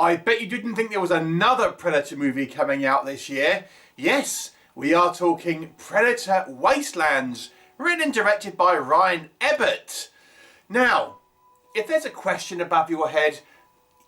I bet you didn't think there was another Predator movie coming out this year. Yes, we are talking Predator Wastelands, written and directed by Ryan Ebert. Now, if there's a question above your head,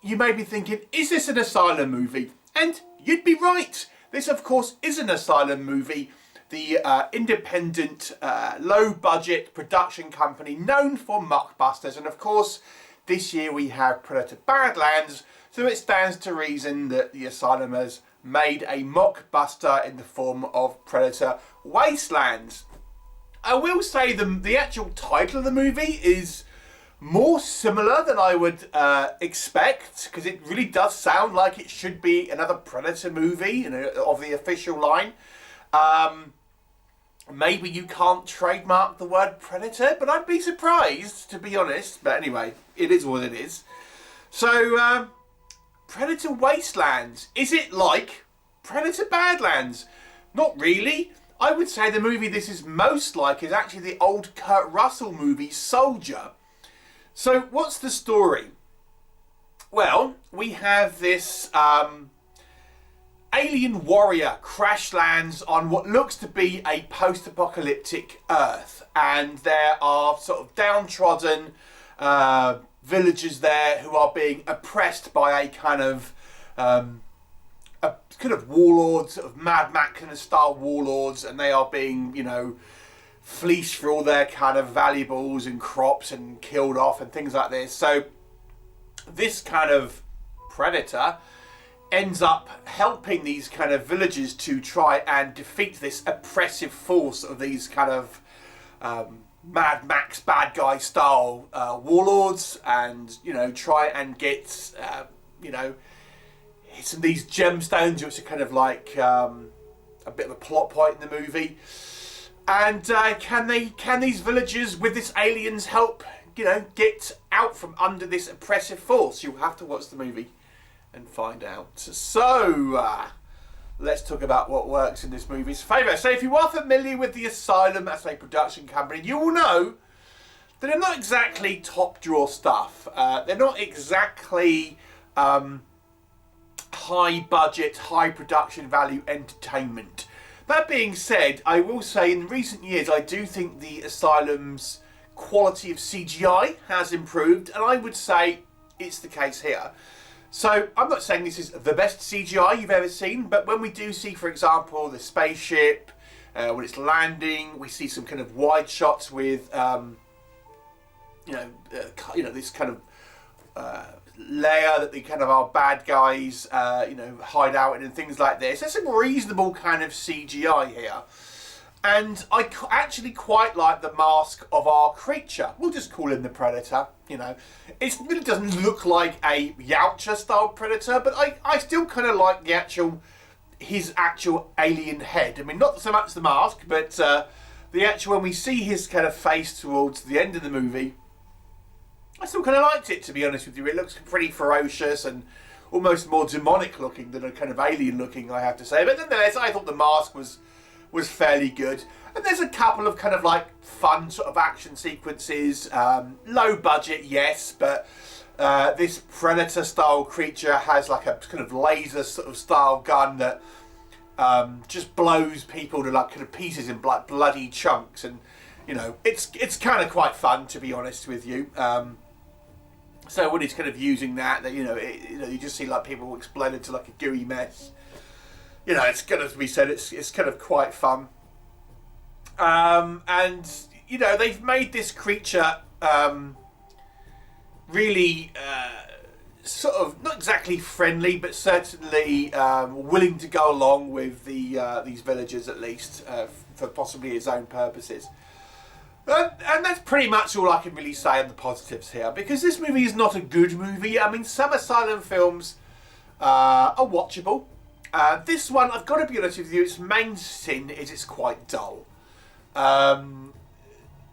you may be thinking, is this an Asylum movie? And you'd be right. This, of course, is an Asylum movie. The independent, low-budget production company known for mockbusters. And, of course, this year we have Predator Badlands, so it stands to reason that the Asylum has made a mockbuster in the form of Predator Wastelands. I will say the actual title of the movie is more similar than I would expect, because it really does sound like it should be another Predator movie, you know, of the official line. Maybe you can't trademark the word Predator, but I'd be surprised, to be honest. But anyway, it is what it is. So, Predator Wastelands. Is it like Predator Badlands? Not really. I would say the movie this is most like is actually the old Kurt Russell movie, Soldier. So, what's the story? Well, we have this alien warrior crash lands on what looks to be a post-apocalyptic Earth, and there are sort of downtrodden villagers there who are being oppressed by a kind of warlords, sort of Mad Max kind of style warlords, and they are being, you know, fleeced for all their kind of valuables and crops and killed off and things like this. So this kind of predator ends up helping these kind of villagers to try and defeat this oppressive force of these kind of Mad Max bad guy style warlords, and, you know, try and get some of these gemstones, which are kind of like a bit of a plot point in the movie. And can these villagers with this aliens help, you know, get out from under this oppressive force? You'll have to watch the movie and find out. So let's talk about what works in this movie's favour. So if you are familiar with the Asylum as a production company, you will know that they're not exactly top drawer stuff. They're not exactly high budget, high production value entertainment. That being said, I will say in recent years I do think the Asylum's quality of CGI has improved, and I would say it's the case here. So I'm not saying this is the best CGI you've ever seen, but when we do see, for example, the spaceship, when it's landing, we see some kind of wide shots with, this kind of layer that the kind of our bad guys, hide out in and things like this. There's some reasonable kind of CGI here. And I actually quite like the mask of our creature. We'll just call him the Predator, you know. It really doesn't look like a Yautja style Predator, but I still kind of like his actual alien head. I mean, not so much the mask, but the actual, when we see his kind of face towards the end of the movie, I still kind of liked it, to be honest with you. It looks pretty ferocious and almost more demonic looking than a kind of alien looking, I have to say. But nonetheless, I thought the mask was fairly good. And there's a couple of kind of like fun sort of action sequences. Low budget, yes, but this Predator style creature has like a kind of laser sort of style gun that just blows people to like kind of pieces in like bloody chunks. And, you know, it's kind of quite fun, to be honest with you. So when he's kind of using that, you just see like people explode into like a gooey mess. You know, it's going to be said, it's kind of quite fun. And, you know, they've made this creature really sort of, not exactly friendly, but certainly willing to go along with these villagers, at least, for possibly his own purposes. And that's pretty much all I can really say on the positives here, because this movie is not a good movie. I mean, some Asylum films are watchable. This one, I've got to be honest with you, its main sin is it's quite dull.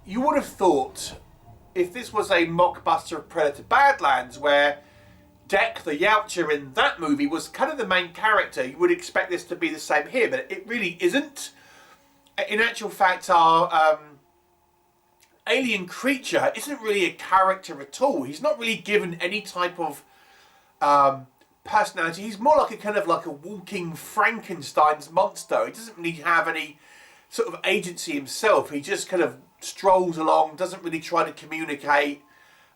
You would have thought, if this was a mockbuster of Predator Badlands, where Dek the Yautja in that movie was kind of the main character, you would expect this to be the same here, but it really isn't. In actual fact, our alien creature isn't really a character at all. He's not really given any type of personality. He's more like a kind of like a walking Frankenstein's monster. He doesn't really have any sort of agency himself. He just kind of strolls along, doesn't really try to communicate.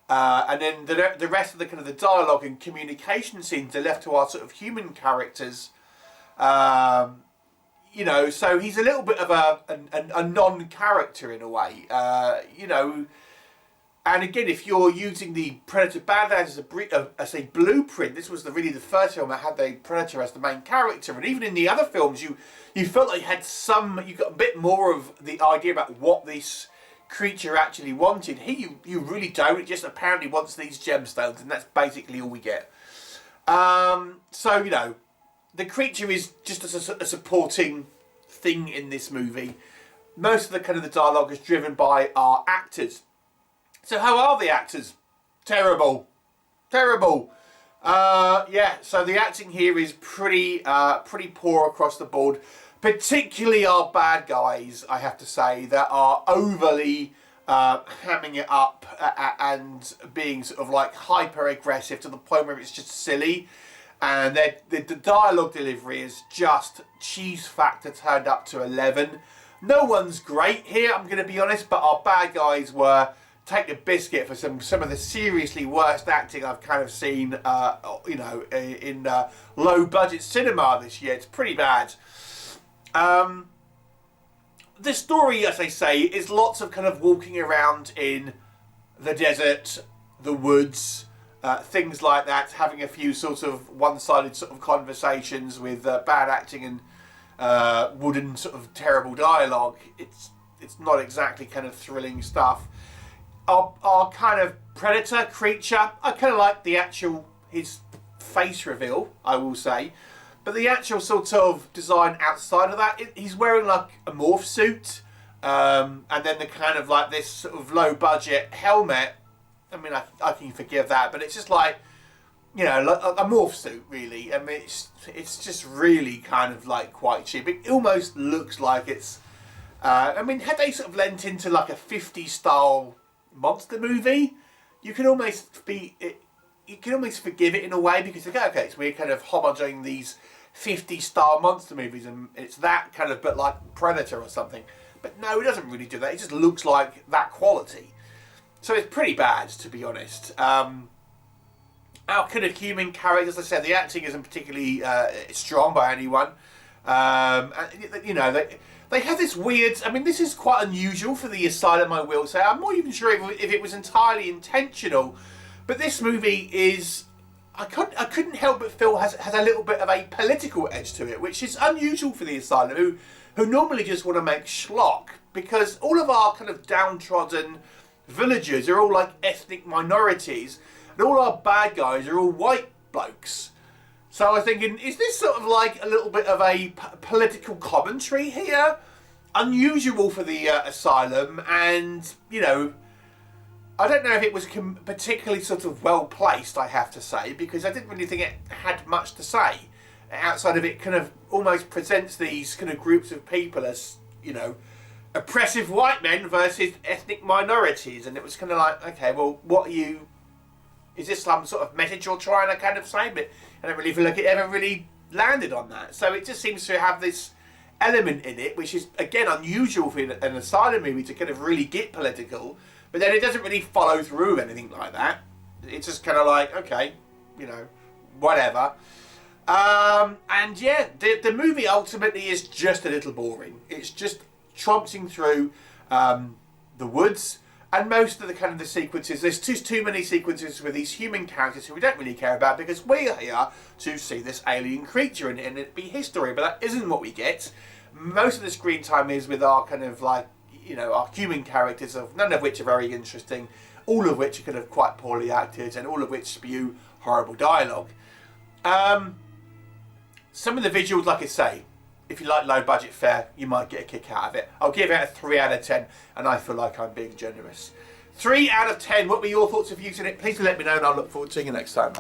And then the rest of the kind of the dialogue and communication scenes are left to our sort of human characters. You know, so he's a little bit of a non-character in a way. You know, and again, if you're using the Predator Badlands as a blueprint, this was really the first film that had the Predator as the main character. And even in the other films, you felt like you got a bit more of the idea about what this creature actually wanted. Here you really don't. It just apparently wants these gemstones, and that's basically all we get. So, you know, the creature is just a supporting thing in this movie. Most of the kind of the dialogue is driven by our actors. So how are the actors? Terrible. Terrible. Yeah, so the acting here is pretty poor across the board. Particularly our bad guys, I have to say, that are overly hamming it up and being sort of like hyper aggressive to the point where it's just silly. And the dialogue delivery is just cheese factor turned up to 11. No one's great here, I'm going to be honest, but our bad guys were take the biscuit for some of the seriously worst acting I've kind of seen, you know, in low budget cinema this year. It's pretty bad. The story, as I say, is lots of kind of walking around in the desert, the woods, things like that, having a few sort of one-sided sort of conversations with bad acting and wooden sort of terrible dialogue. It's not exactly kind of thrilling stuff. Our kind of predator creature, I kind of like his face reveal, I will say. But the actual sort of design outside of that, he's wearing like a morph suit, and then the kind of like this sort of low budget helmet. I mean, I can forgive that, but it's just like, you know, like a morph suit really. I mean, it's just really kind of like quite cheap. It almost looks like it's, I mean, had they sort of lent into like a 50s style monster movie, you can almost forgive it in a way, because you go, okay, so we're kind of homogeneing these 50s style monster movies, and it's that kind of, but like Predator or something. But no, it doesn't really do that. It just looks like that quality. So it's pretty bad, to be honest. Our kind of human characters, as I said, the acting isn't particularly strong by anyone. And, you know, they have this weird, I mean, this is quite unusual for the Asylum, I will say. I'm not even sure if it was entirely intentional. But this movie is, I couldn't help but feel has a little bit of a political edge to it, which is unusual for the Asylum, who normally just want to make schlock, because all of our kind of downtrodden villagers are all like ethnic minorities, and all our bad guys are all white blokes. So I was thinking, is this sort of like a little bit of a political commentary here? Unusual for the Asylum, and, you know, I don't know if it was particularly sort of well placed, I have to say, because I didn't really think it had much to say. Outside of it kind of almost presents these kind of groups of people as, you know, oppressive white men versus ethnic minorities. And it was kind of like, okay, well, what are you... Is this some sort of message you're trying to kind of say? But I don't really feel like it ever really landed on that. So it just seems to have this element in it, which is, again, unusual for an Asylum movie to kind of really get political. But then it doesn't really follow through with anything like that. It's just kind of like, okay, you know, whatever. And yeah, the movie ultimately is just a little boring. It's just tromping through the woods, and most of the kind of the sequences, there's just too many sequences with these human characters who we don't really care about, because we're here to see this alien creature and it be history. But that isn't what we get. Most of the screen time is with our kind of like, you know, our human characters, of none of which are very interesting, all of which are kind of quite poorly acted, and all of which spew horrible dialogue. Some of the visuals, like I say, if you like low budget fare, you might get a kick out of it. I'll give it a 3 out of 10, and I feel like I'm being generous. 3 out of 10. What were your thoughts and views on it? Please let me know, and I'll look forward to seeing you next time.